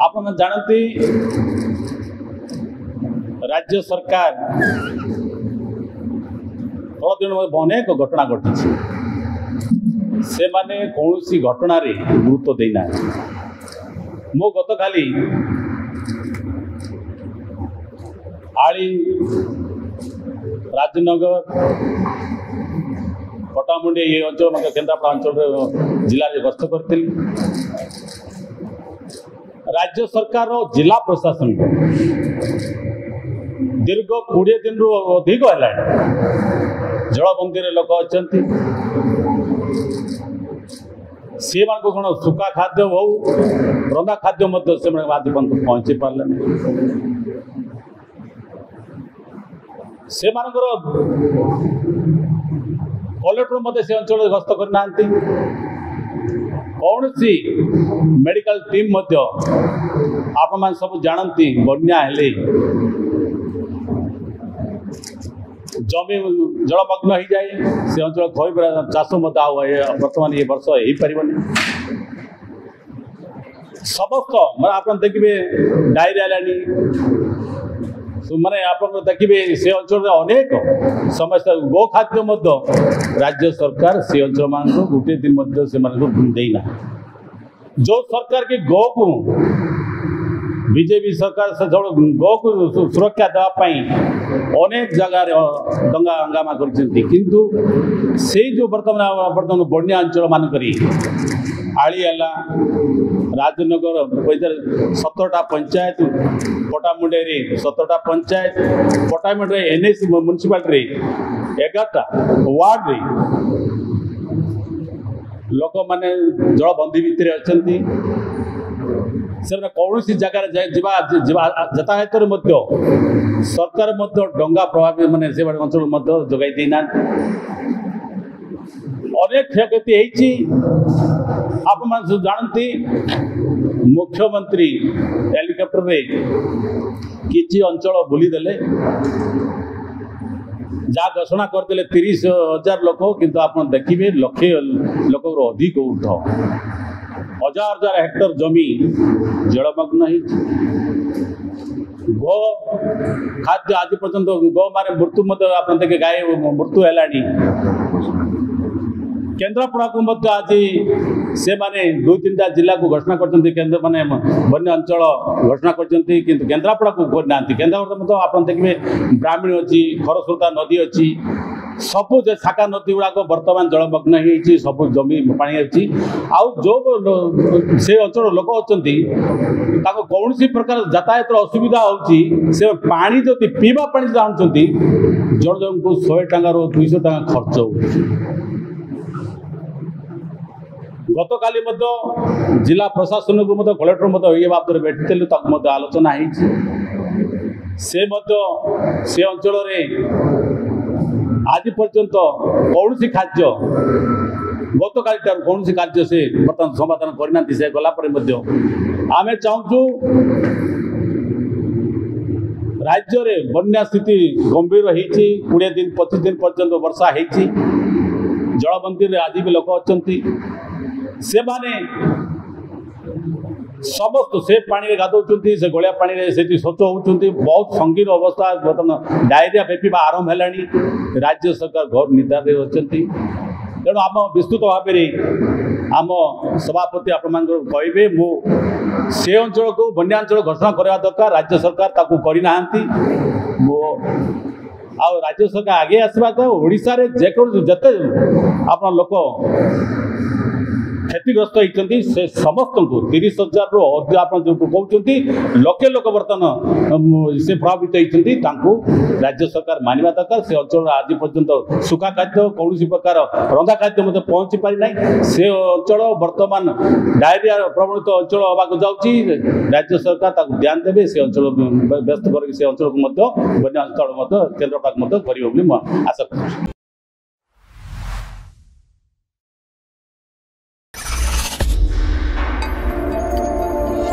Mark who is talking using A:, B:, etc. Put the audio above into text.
A: आप जानती राज्य सरकार दिन अनेक घटना घटी से माने कौन सी घटना रे गुरुत्व देना मो गत काली आली राजनगर पटामुंडी ये अंचल केन्द्रापड़ा अंचल जिले में गस्त करी राज्य सरकार जिला प्रशासन दीर्घ 20 दिन रु अधिक है जलबंदी लोक अच्छा सी मान को कौन सुखा खाद्य हो रंधा खाद्य से आदि पहुँची पारे से कलेक्टर मत से अंचल गस्त करना कौन सी मेडिकल टीम आप मान सब जानती बन्या हेले जमी जलमग्न हो जाए से अंचल खरी चाष बर्तमान ये वर्ष हो पार समस्त मैं आप देखिए डायरिया माने आप देखिए से अंचल अनेक समस्या गो खाद्य राज्य सरकार से अंचल मान गोटे दिन से देना जो सरकार की गो को बीजेपी सरकार से गो को सुरक्षा देवाई अनेक जगार दंगा हंगामा किंतु से जो बर्तमान बन्या अंचल मानक आलीला राजनगर 17टा पंचायत पटामुंडे 17टा पंचायत पटामुंडे एनएस म्युनिसिपालिटी 11टा वार्ड रे लोक माने जलबंदी भितर अच्छी से कौन सी जगार यातायात सरकार डंगा प्रभावित माने से अंचल जगै देना अनेक क्षयक्षति आप जानती मुख्यमंत्री हेलिकॉप्टर रे किसी अंचल बुलीदेले जहाँ घोषणा करदे 30,000 लोक किंतु आप देखिए लक्षे लोक अधिक उठ हजार हजार हेक्टर जमी जलमग्न गो खाद्य आज पर्यंत गो मारे मृत्यु आप देखे गाय मृत्यु है केन्द्रापड़ा को आज से माने 2-3टा जिला को घोषणा कर माने बन्य अंचल घोषणा कर केन्द्रापड़ा को करना केन्द्रापड़ा आप देखिए ब्राह्मणी अच्छी खरस्रोता नदी अच्छी सबू शाखा नदी गुड़ाक बर्तमान जलमग्न हो सब जमी पानी अच्छी आउ जो से अंचल लोक अच्छा कौन सी प्रकार यातायात असुविधा होती से पानी जो पीवा पानी जानते जन जन को 100 टଙ୍କା 200 टଙ୍କା खर्च हो गत काली जिला प्रशासन को कलेक्टर ये बाबद भेटी आलोचना से अंचल आज पर्यंत कौन सी खाद्य गत काली कौन सी कार्य से बर्तमान समाधान करना से गलापर आम चाहूँ राज्य में बन्या स्थिति गंभीर हो 20 दिन 25 दिन पर्यंत वर्षा हो जलबंदी आज भी लोक अच्छा से माने समस्त से पानी गाधौं से गोलिया पानी से शौच होती बहुत संगीन अवस्था बर्तमान डायरिया व्यापीवा आरंभ है राज्य सरकार घर निदा अच्छा तेणु आम विस्तृत भाव में आम सभापति आप कहे मु से अंचल को बन्या अंचल घोषणा करवा दरकार राज्य सरकार ताकू करना मो आ राज्य सरकार आगे आसवा तो ओडिशा रे जेकोन जते आपन लोक क्षतिग्रस्त होती से समस्त को 30,000 रु आप जो कहते लक्षे लोक बर्तमान से प्रभावित होती राज्य सरकार मानवा दरकार से अंचल आज पर्यंत सुखा खाद्य कौन प्रकार रंधा खाद्य पहुँची पारि ना से अंचल बर्तमान डायरिया प्रवणित अंचल होगा जाऊँगी राज्य सरकार ध्यान देवे से अंचल व्यस्त कर अंचल को बन्या अंचल केन्द्रापड़ा कर आशा करूँ।